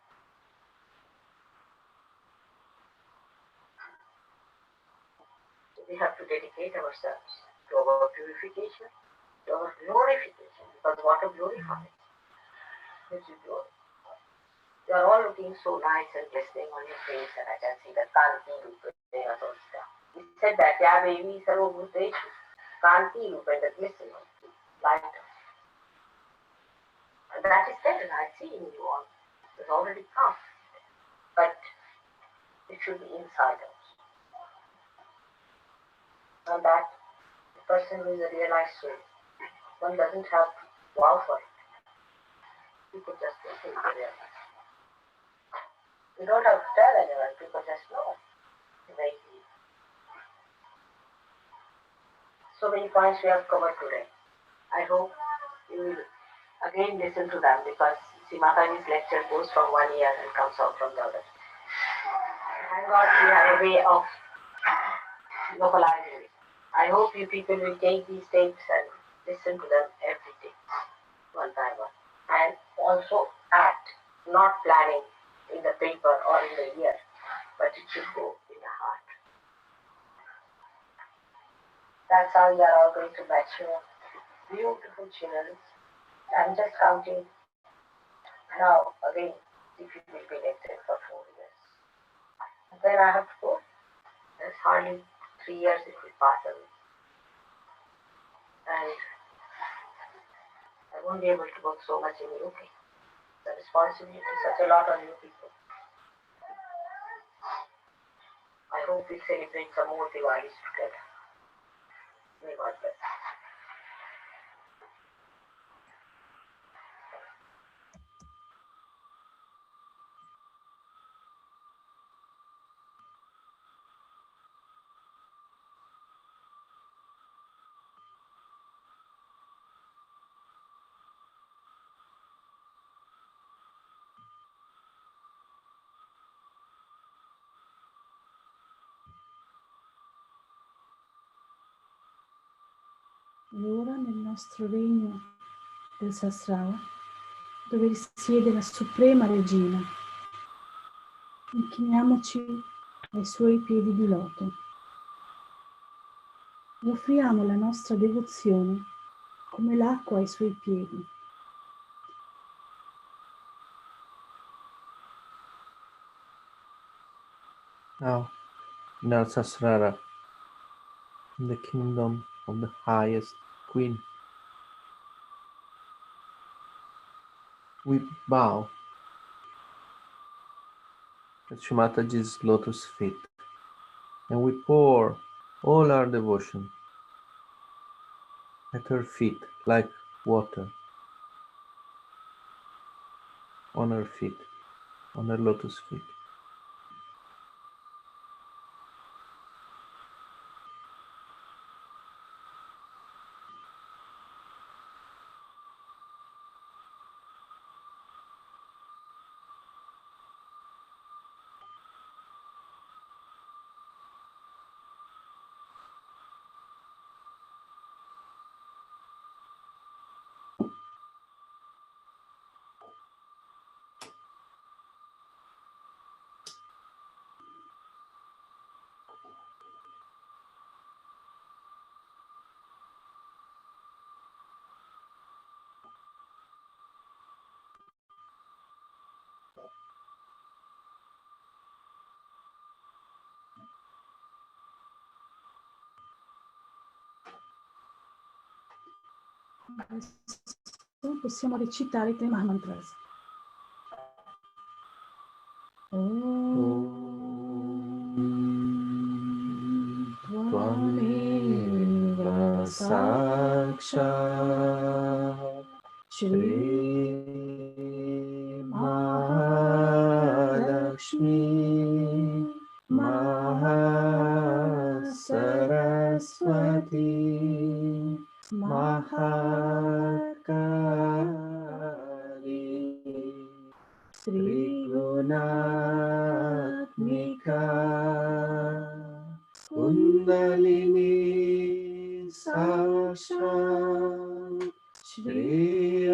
So we have to dedicate ourselves to our purification, to our glorification, because water glorifies. This is glory. You are all looking so nice and glistening on your face, and I can see the Kanti Rupa. He said that Yavevi Sarvabhuteshu, Kanti Rupa, the glistening of the light. And that is there, and I see in you all. It's already come. But it should be inside us. And that the person who is a realized soul, one doesn't have to wow for it. You could just think it realize. You don't have to tell anyone, people just know. Very easy. So many points we have covered today. I hope you will again listen to them, because Simatani's lecture goes from one ear and comes out from the other. Thank God we have a way of localizing it. I hope you people will take these tapes and listen to them every day, one by one. And also act, not planning in the paper or in the ear, but it should go in the heart. That's how you are all going to mature beautiful children. I'm just counting now again if you will be elected for 4 years. And then I have to go. There's hardly 3 years it will pass away. And I won't be able to work so much in the UK. The responsibility is such a lot on you people. I hope we celebrate some more Diwalis together. May God bless. E ora nel nostro regno del Sahasrara, dove risiede la Suprema Regina, inchiniamoci ai suoi piedi di loto e offriamo la nostra devozione come l'acqua ai suoi piedi. Now, in our Sahasrara, in the kingdom of the highest queen, we bow at Shrimataji's lotus feet, and we pour all our devotion at her feet like water on her feet, on her lotus feet. Adesso possiamo recitare i 3 mantras. Tvameva sakshat Shri Mahalakshmi Mahasaraswati Mahakali Trigunatmika Kundalini Sakshat Shri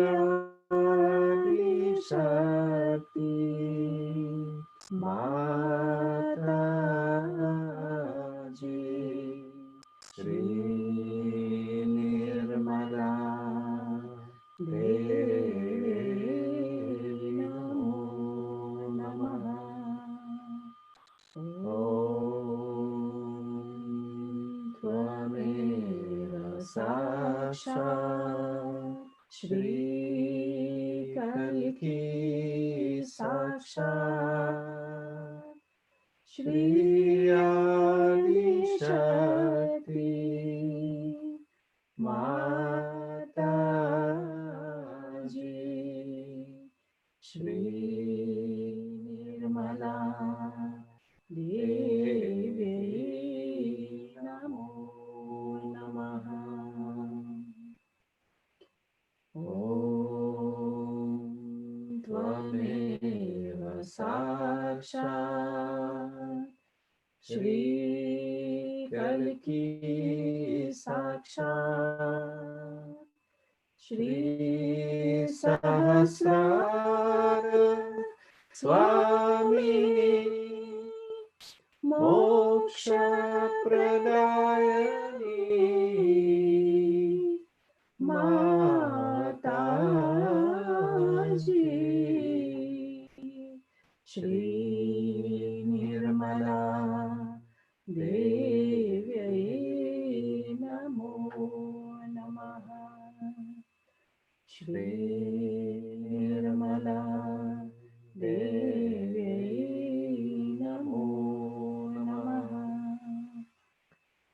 Adi Shakti Mataji Shri Nirmala Devi Namo साक्षात् श्री कल की साक्षात श्री आदि शक्ति माता जी श्री निर्मला देवी नमो नमः। ॐ त्वमेव साक्षात् श्री कल की साक्षात् श्री सहस्रार स्वामिनी मोक्ष प्रदायिनी माता जी श्री निर्मला देव्यै नमो नमः। श्री निर्मला देव्यै नमो नमः।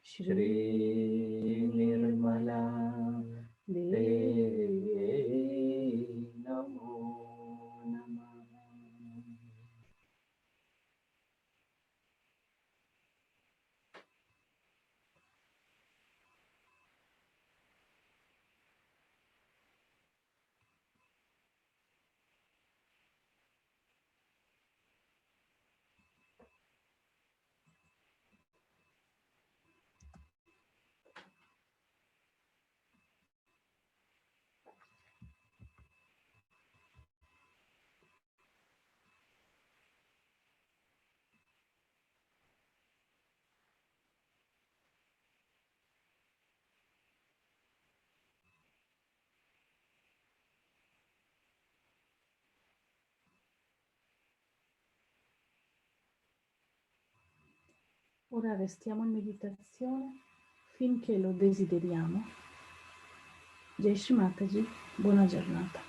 श्री निर्मला देव्यै नमो नमः। Ora restiamo in meditazione finché lo desideriamo. Jai Shri Mataji, buona giornata.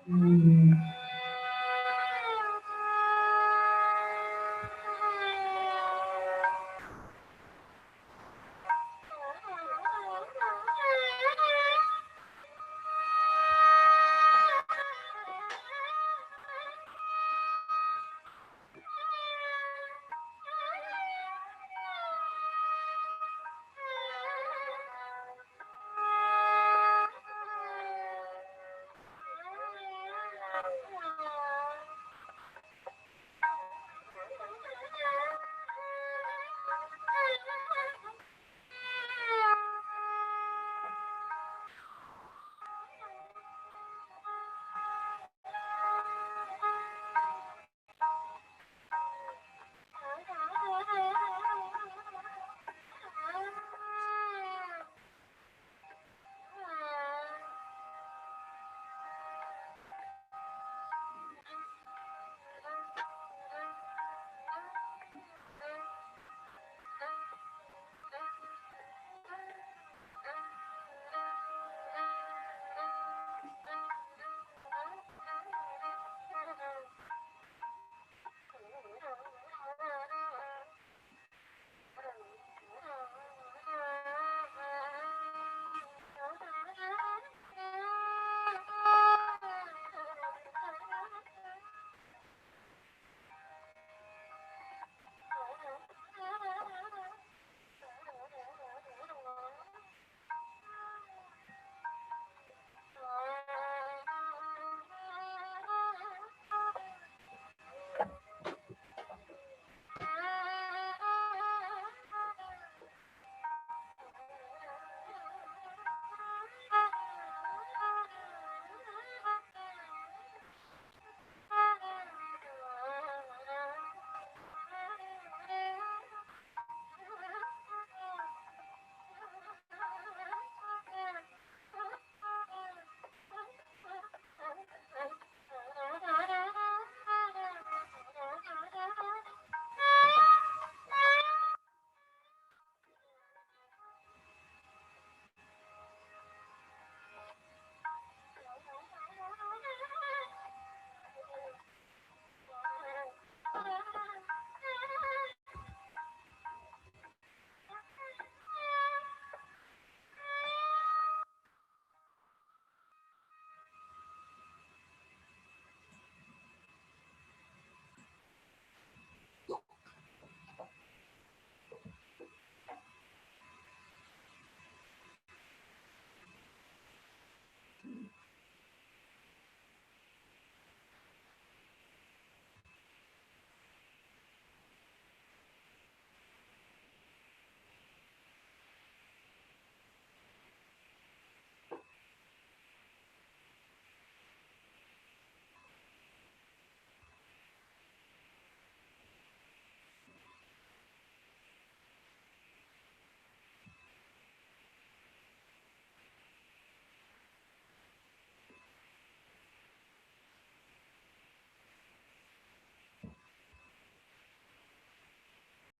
Mm.